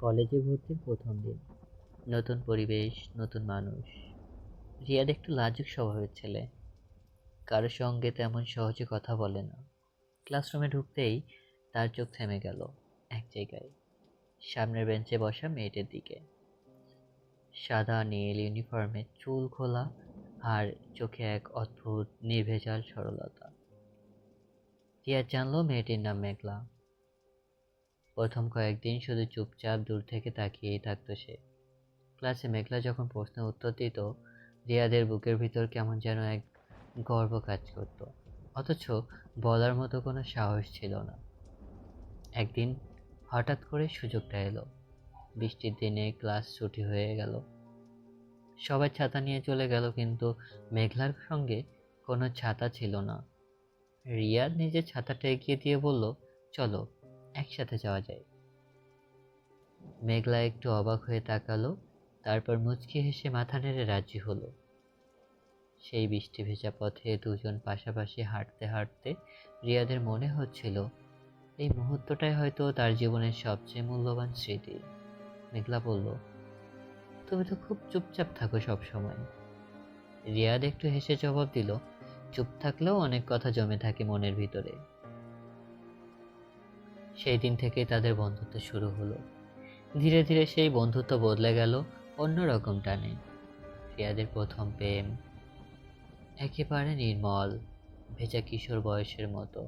কলেজে ভর্তির প্রথম দিন। নতুন পরিবেশ, নতুন মানুষ। রিয়াদ একটু লাজুক স্বভাবের ছেলে। কারো সঙ্গে তেমন সহজে কথা বলে না। ক্লাসরুমে ঢুকতেই তার চোখ থেমে গেল এক জায়গায়, সামনের বেঞ্চে বসা মেয়েটির দিকে। সাদা নীল ইউনিফর্মে চুল খোলা, আর চোখে এক অদ্ভুত নির্ভেজাল সরলতা। রিয়াদ জানলো মেয়েটির নাম মেঘলা। প্রথম কয়েকদিন শুধু চুপচাপ দূর থেকে তাকিয়েই থাকতো সে। ক্লাসে মেঘলা যখন প্রশ্নের উত্তর দিত, রিয়াদের বুকের ভিতর কেমন যেন এক গর্ব কাজ করত, অথচ বলার মতো কোনো সাহস ছিল না। একদিন হঠাৎ করে সুযোগটা এলো। বৃষ্টির দিনে ক্লাস ছুটি হয়ে গেল, সবাই ছাতা নিয়ে চলে গেল, কিন্তু মেঘলার সঙ্গে কোনো ছাতা ছিল না। রিয়াদ নিজের ছাতাটা এগিয়ে দিয়ে বলল, চলো একসাথে যাওয়া যায়। মেঘলা একটু অবাক হয়ে তাকালো, তারপর মুচকি হেসে মাথা নেড়ে রাজি হলো। সেই বৃষ্টি ভেজা পথে দুজন পাশাপাশি হাঁটতে হাঁটতে রিয়াদের মনে হচ্ছিল এই মুহূর্তটাই হয়তো তার জীবনের সবচেয়ে মূল্যবান স্মৃতি। মেঘলা বলল, তুমি তো খুব চুপচাপ থাকো সব সময়। রিয়াদ একটু হেসে জবাব দিল, চুপ থাকলেও অনেক কথা জমে থাকে মনের ভিতরে। সেই দিন থেকেই তাদের বন্ধুত্ব শুরু হলো। ধীরে ধীরে সেই বন্ধুত্ব বদলে গেল অন্যরকম টানে। রিয়াদের প্রথম প্রেম একেবারে নির্মল, ভেজা কিশোর বয়সের মতো।